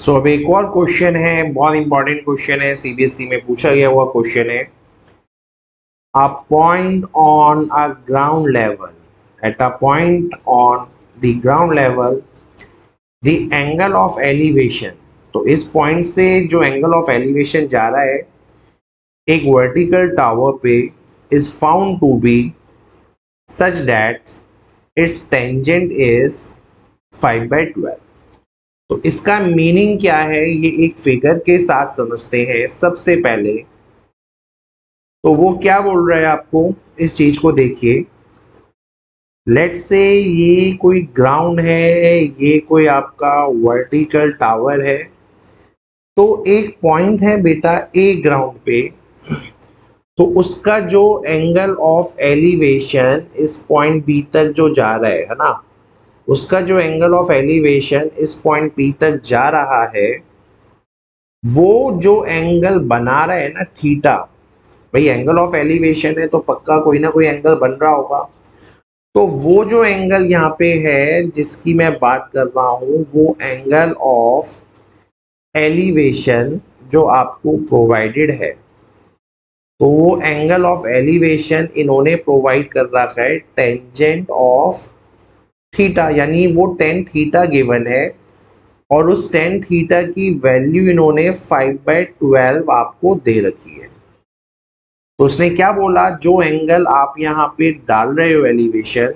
अब एक और क्वेश्चन है, बहुत इंपॉर्टेंट क्वेश्चन है, सीबीएसई में पूछा गया हुआ क्वेश्चन है। A point on a ground level, at a point on the ground level the angle of elevation. तो इस पॉइंट से जो एंगल ऑफ एलिवेशन जा रहा है एक वर्टिकल टावर पे is found to be such that its tangent is 5/12। तो इसका मीनिंग क्या है, ये एक फिगर के साथ समझते हैं सबसे पहले। तो वो क्या बोल रहा है आपको, इस चीज को देखिए। लेट्स से ये कोई ग्राउंड है, ये कोई आपका वर्टिकल टावर है। तो एक पॉइंट है बेटा ए ग्राउंड पे, तो उसका जो एंगल ऑफ एलिवेशन इस पॉइंट बी तक जो जा रहा है ना, उसका जो एंगल ऑफ एलिवेशन इस पॉइंट बी तक जा रहा है, वो जो एंगल बना रहा है ना थीटा, भाई एंगल ऑफ एलिवेशन है तो पक्का कोई ना कोई एंगल बन रहा होगा। तो वो जो एंगल यहाँ पे है जिसकी मैं बात कर रहा हूँ, वो एंगल ऑफ एलिवेशन जो आपको प्रोवाइडेड है, तो वो एंगल ऑफ एलिवेशन इन्होंने प्रोवाइड कर रखा है टेंजेंट ऑफ थीटा, यानी वो टेन थीटा गिवन है और उस टेन थीटा की वैल्यू इन्होंने 5/12 आपको दे रखी है। तो उसने क्या बोला, जो एंगल आप यहाँ पे डाल रहे हो एलिवेशन,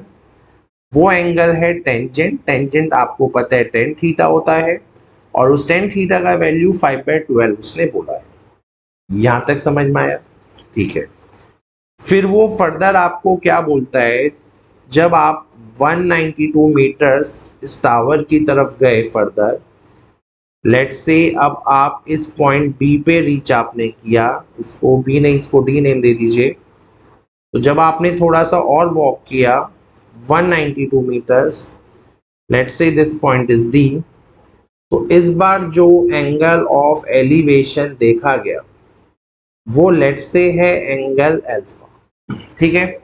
वो एंगल है टेंजेंट। टेंजेंट आपको पता है टेन थीटा होता है और उस टेन थीटा का वैल्यू 5/12 उसने बोला है। यहाँ तक समझ में आया? ठीक है। फिर वो फर्दर आपको क्या बोलता है, जब आप 192 मीटर्स इस टावर की तरफ गए फर्दर, लेट्स से अब आप इस पॉइंट बी पे रीच आपने किया, इसको बी नहीं इसको डी नेम दे दीजिए। तो जब आपने थोड़ा सा और वॉक किया 192 meters, let's say this point is D, तो इस बार जो एंगल ऑफ एलिवेशन देखा गया वो लेट्स से है एंगल अल्फा। ठीक है।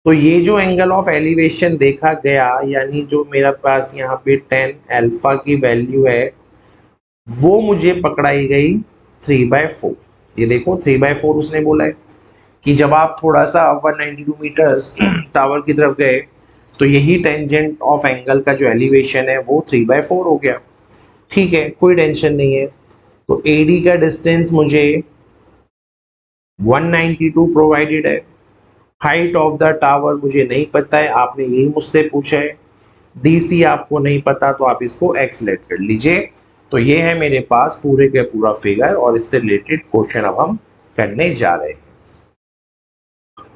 तो ये जो एंगल ऑफ एलिवेशन देखा गया, यानी जो मेरे पास यहाँ पे 10 अल्फा की वैल्यू है, वो मुझे पकड़ाई गई 3/4। ये देखो 3/4 उसने बोला है कि जब आप थोड़ा सा 192 मीटर्स टावर की तरफ गए तो यही टेंजेंट ऑफ एंगल का जो एलिवेशन है वो 3/4 हो गया। ठीक है, कोई टेंशन नहीं है। तो एडी का डिस्टेंस मुझे 192 प्रोवाइडेड है। हाइट ऑफ द टावर मुझे नहीं पता है, आपने यही मुझसे पूछा है। डीसी आपको नहीं पता तो आप इसको एक्स लेट कर लीजिए। तो ये है मेरे पास पूरे का पूरा फिगर और इससे रिलेटेड क्वेश्चन अब हम करने जा रहे हैं।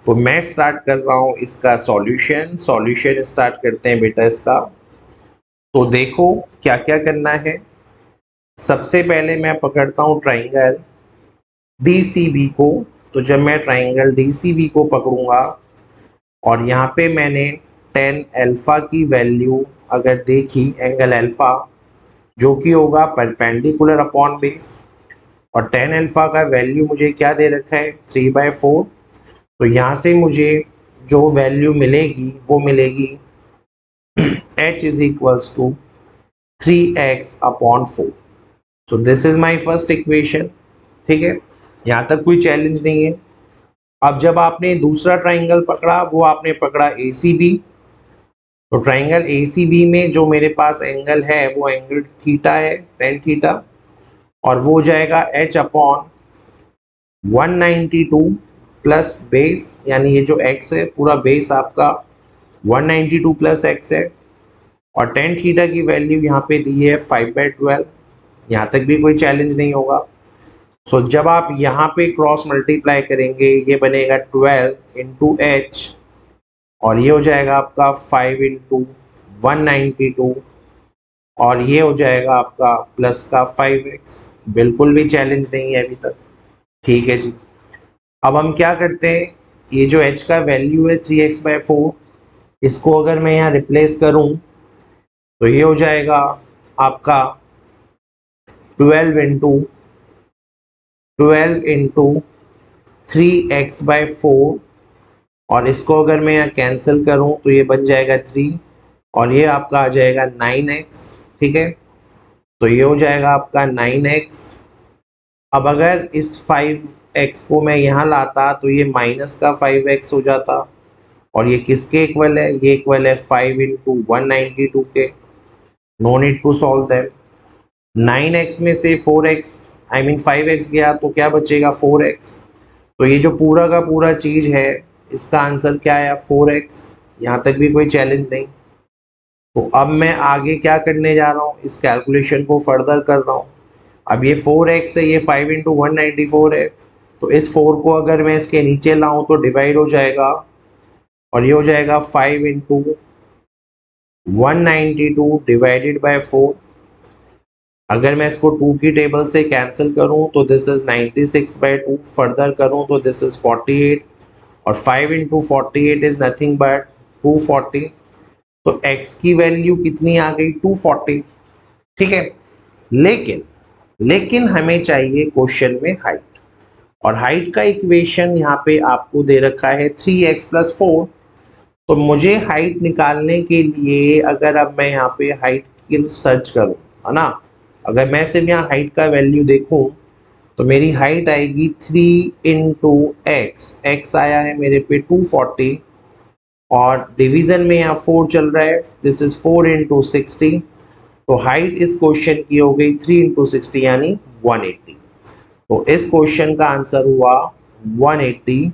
तो मैं स्टार्ट कर रहा हूँ इसका सॉल्यूशन स्टार्ट करते हैं बेटा इसका। तो देखो क्या क्या करना है। सबसे पहले मैं पकड़ता हूँ ट्राइंगल डीसीबी को। तो जब मैं ट्राइंगल डीसीबी को पकड़ूंगा और यहाँ पे मैंने 10 अल्फा की वैल्यू अगर देखी, एंगल अल्फा जो कि होगा परपेंडिकुलर अपॉन बेस, और 10 अल्फा का वैल्यू मुझे क्या दे रखा है 3/4। तो यहाँ से मुझे जो वैल्यू मिलेगी वो मिलेगी h is equals to 3x/4। So this is my first equation. ठीक है, यहाँ तक कोई चैलेंज नहीं है। अब जब आपने दूसरा ट्राइंगल पकड़ा, वो आपने पकड़ा ACB। तो ट्राइंगल ACB में जो मेरे पास एंगल है वो एंगल थीटा है, टेन थीटा, और वो जाएगा h/192 प्लस बेस, यानी ये जो x है पूरा बेस आपका 192 प्लस x है, और टेन थीटा की वैल्यू यहाँ पे दी है 5/12। यहाँ तक भी कोई चैलेंज नहीं होगा। सो जब आप यहाँ पे क्रॉस मल्टीप्लाई करेंगे, ये बनेगा 12 इंटू एच, और ये हो जाएगा आपका 5 इंटू 192, और ये हो जाएगा आपका प्लस का 5x। बिल्कुल भी चैलेंज नहीं है अभी तक। ठीक है जी। अब हम क्या करते हैं, ये जो h का वैल्यू है 3x/4, इसको अगर मैं यहाँ रिप्लेस करूँ तो ये हो जाएगा आपका 12 इंटू 3x/4, और इसको अगर मैं यहाँ कैंसिल करूँ तो ये बन जाएगा 3, और ये आपका आ जाएगा 9x। ठीक है, तो ये हो जाएगा आपका 9x। अब अगर इस 5x को मैं यहाँ लाता तो ये माइनस का 5x हो जाता, और ये किसके इक्वल है, ये इक्वल है 5 इंटू 192 के। No need to solve them. 9x में से 4x आई मीन 5x गया तो क्या बचेगा 4x। तो ये जो पूरा का पूरा चीज है इसका आंसर क्या आया 4x। यहाँ तक भी कोई चैलेंज नहीं। तो अब मैं आगे क्या करने जा रहा हूँ, इस कैलकुलेशन को फर्दर कर रहा हूँ। अब ये 4x है, ये 5 इंटू 194 है, तो इस 4 को अगर मैं इसके नीचे लाऊं तो डिवाइड हो जाएगा, और ये हो जाएगा 5 इंटू 192 डिवाइडेड बाय 4। अगर मैं इसको 2 की टेबल से कैंसिल करूं तो दिस इज 96/2, फर्दर करूं तो दिस इज 48, और 5 इंटू 48 इज नथिंग बट 240। तो x की वैल्यू कितनी आ गई 240। ठीक है, लेकिन हमें चाहिए क्वेश्चन में हाइट, और हाइट का इक्वेशन यहाँ पे आपको दे रखा है 3x + 4। तो मुझे हाइट निकालने के लिए अगर अब मैं यहाँ पे हाइट की सर्च करूँ, है ना, अगर मैं सिर्फ यहाँ हाइट का वैल्यू देखूँ तो मेरी हाइट आएगी 3 इंटू एक्स आया है मेरे पे 240, और डिवीजन में यहाँ 4 चल रहा है, दिस इज 4 इंटू 60। तो हाइट इस क्वेश्चन की हो गई 3 इंटू 60 यानी 180। तो इस क्वेश्चन का आंसर हुआ 180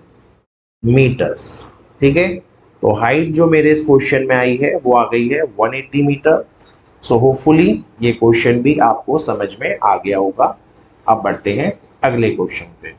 मीटर्स। ठीक है, तो हाइट जो मेरे इस क्वेश्चन में आई है वो आ गई है 180 मीटर। सो होपफुली ये क्वेश्चन भी आपको समझ में आ गया होगा। अब बढ़ते हैं अगले क्वेश्चन पे।